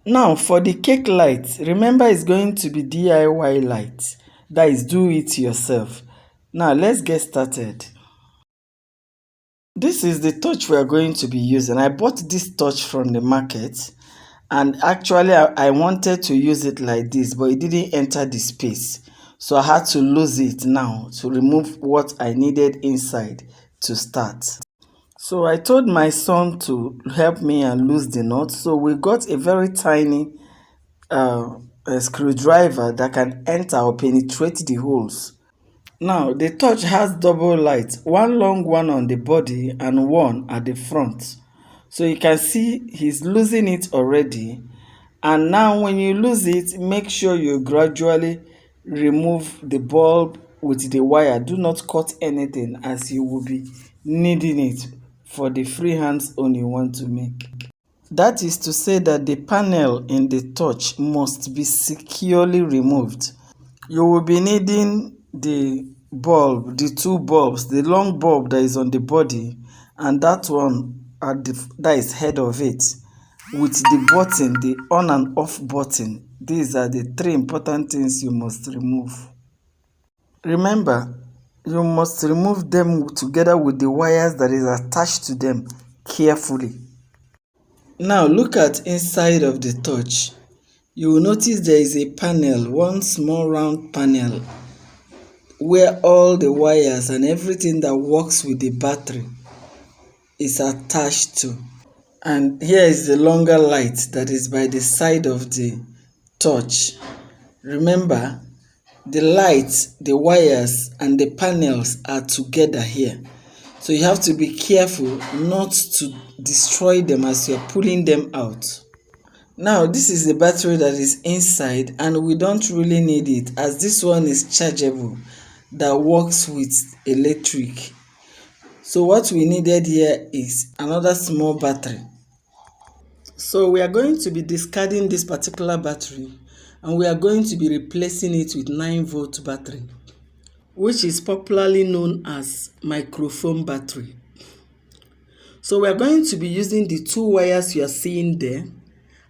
Now for the cake light, remember it's going to be DIY light. That is, do it yourself. Now let's get started. This is the torch we are going to be using. I bought this torch from the market, and actually I wanted to use it like this, but it didn't enter the space. So I had to lose it now to remove what I needed inside to start. So I told my son to help me and lose the nut. So we got a very tiny a screwdriver that can enter or penetrate the holes. Now the torch has double light, one long one on the body and one at the front. So you can see he's losing it already. And now when you lose it, make sure you gradually remove the bulb with the wire. Do not cut anything, as you will be needing it for the free hands on you want to make. That is to say that the panel in the torch must be securely removed. You will be needing the bulb, the two bulbs, the long bulb that is on the body and that one that is head of it, with the button, the on and off button. These are the three important things you must remove. Remember, you must remove them together with the wires that is attached to them carefully. Now look at inside of the torch. You will notice there is a panel, one small round panel, where all the wires and everything that works with the battery is attached to. And here is the longer light that is by the side of the torch. Remember, the lights, the wires, and the panels are together here. So you have to be careful not to destroy them as you're pulling them out. Now this is the battery that is inside, and we don't really need it as this one is chargeable that works with electric. So what we needed here is another small battery. So we are going to be discarding this particular battery, and we are going to be replacing it with 9-volt battery, which is popularly known as microphone battery. So we are going to be using the two wires you are seeing there,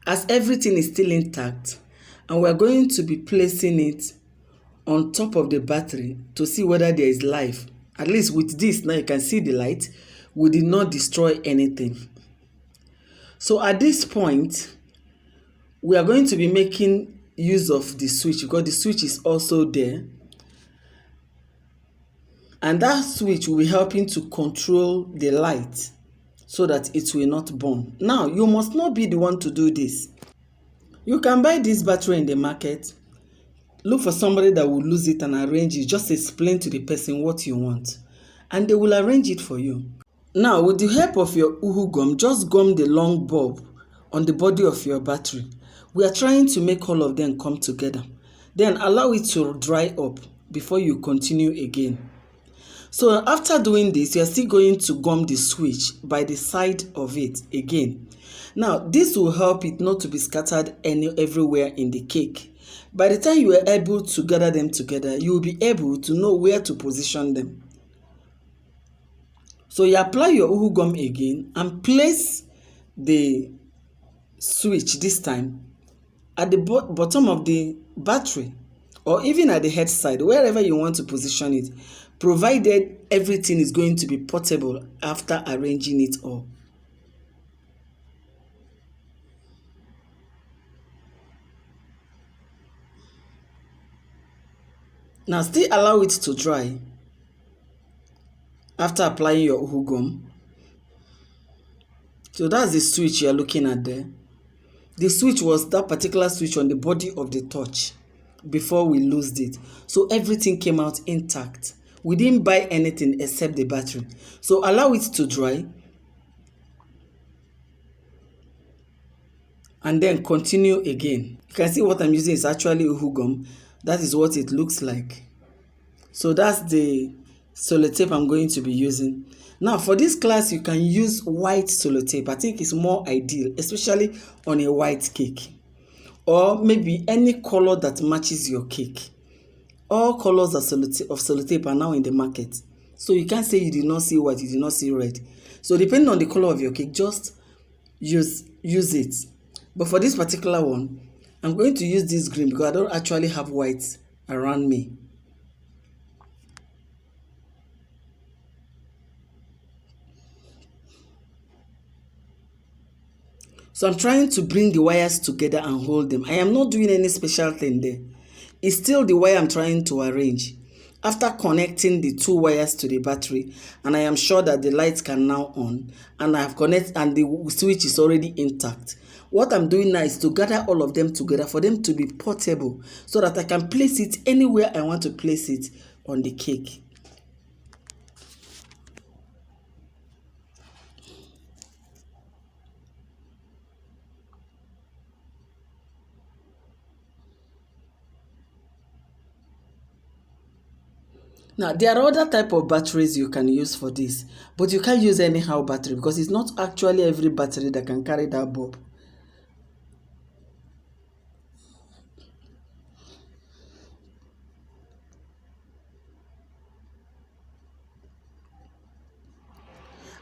as everything is still intact, and we are going to be placing it on top of the battery to see whether there is life. At least with this, now you can see the light. We did not destroy anything. So at this point, we are going to be making use of the switch because the switch is also there. And that switch will be helping to control the light so that it will not burn. Now, you must not be the one to do this. You can buy this battery in the market. Look for somebody that will lose it and arrange it. Just explain to the person what you want, and they will arrange it for you. Now, with the help of your uhu gum, just gum the long bulb on the body of your battery. We are trying to make all of them come together. Then allow it to dry up before you continue again. So after doing this, you are still going to gum the switch by the side of it again. Now, this will help it not to be scattered everywhere in the cake. By the time you are able to gather them together, you will be able to know where to position them. So you apply your uhu gum again and place the switch this time at the bottom of the battery, or even at the head side, wherever you want to position it, provided everything is going to be portable after arranging it all. Now still allow it to dry after applying your uhu gum. So that's the switch you're looking at there. The switch was that particular switch on the body of the torch before we lost it. So everything came out intact. We didn't buy anything except the battery. So allow it to dry and then continue again. You can see what I'm using is actually uhu gum. That is what it looks like. So that's the sellotape I'm going to be using. Now for this class, you can use white sellotape. I think it's more ideal, especially on a white cake. Or maybe any color that matches your cake. All colors of sellotape are now in the market. So you can't say you did not see white, you did not see red. So depending on the color of your cake, just use it. But for this particular one, I'm going to use this green because I don't actually have white around me. So I'm trying to bring the wires together and hold them. I am not doing any special thing there. It's still the wire I'm trying to arrange. After connecting the two wires to the battery, and I am sure that the lights can now on, and I have connected and the switch is already intact. What I'm doing now is to gather all of them together for them to be portable so that I can place it anywhere I want to place it on the cake. Now, there are other type of batteries you can use for this, but you can't use anyhow battery because it's not actually every battery that can carry that bulb.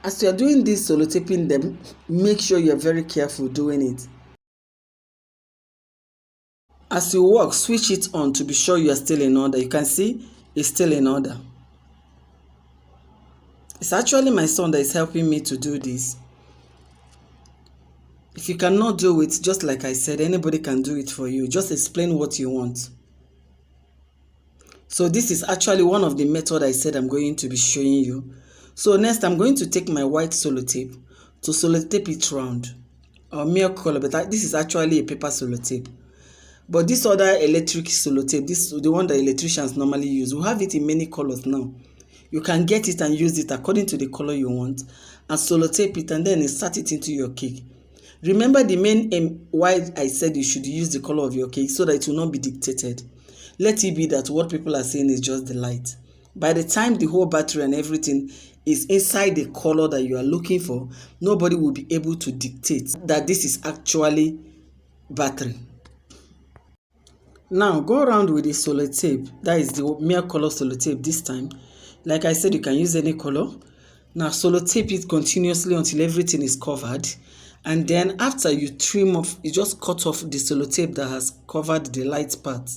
As you are doing this solotaping them, make sure you are very careful doing it. As you work, switch it on to be sure you are still in order. You can see it's still in order. It's actually my son that is helping me to do this. If you cannot do it, just like I said, anybody can do it for you. Just explain what you want. So this is actually one of the methods I said I'm going to be showing you. So next I'm going to take my white sellotape to sellotape it round, or mere color, but this is actually a paper sellotape. But this other electric sellotape, this the one that electricians normally use, we have it in many colors now. You can get it and use it according to the color you want and sellotape it and then insert it into your cake. Remember the main aim why I said you should use the color of your cake so that it will not be dictated. Let it be that what people are saying is just the light. By the time the whole battery and everything is inside the color that you are looking for, nobody will be able to dictate that this is actually battery. Now go around with the sellotape, that is the mere color sellotape this time. Like I said, you can use any color. Now sellotape it continuously until everything is covered. And then after you trim off, you just cut off the sellotape that has covered the light part.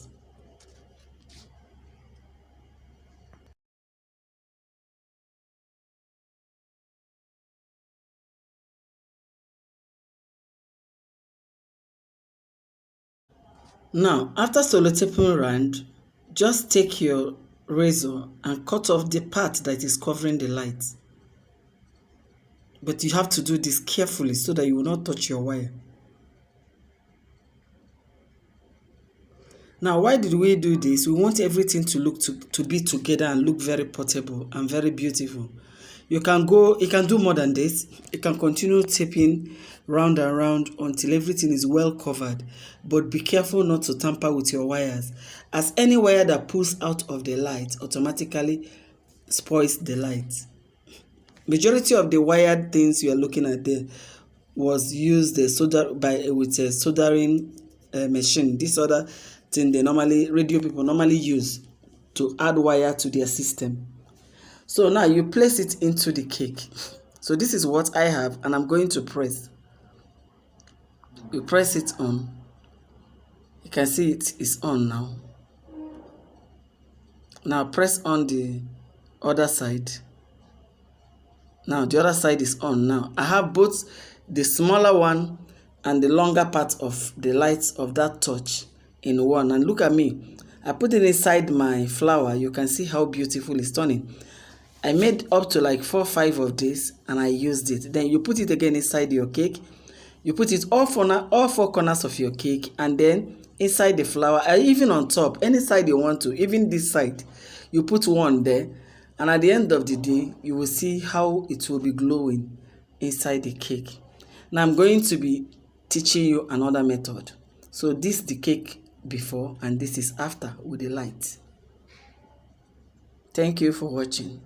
Now, after sellotaping round, just take your razor and cut off the part that is covering the light. But you have to do this carefully so that you will not touch your wire. Now, why did we do this? We want everything to be together and look very portable and very beautiful. You can do more than this. You can continue taping round and round until everything is well covered. But be careful not to tamper with your wires, as any wire that pulls out of the light automatically spoils the light. Majority of the wired things you are looking at there was used with a soldering machine. This other thing radio people normally use to add wire to their system. So now you place it into the cake. So this is what I have, and I'm going to press. You press it on. You can see it is on now. Now press on the other side. Now the other side is on now. I have both the smaller one and the longer part of the lights of that torch in one. And look at me. I put it inside my flower. You can see how beautiful it's turning. I made up to like 4 or 5 of this and I used it. Then you put it again inside your cake. You put it all 4 corners of your cake, and then inside the flower, even on top, any side you want to, even this side, you put one there. And at the end of the day, you will see how it will be glowing inside the cake. Now I'm going to be teaching you another method. So this is the cake before and this is after with the light. Thank you for watching.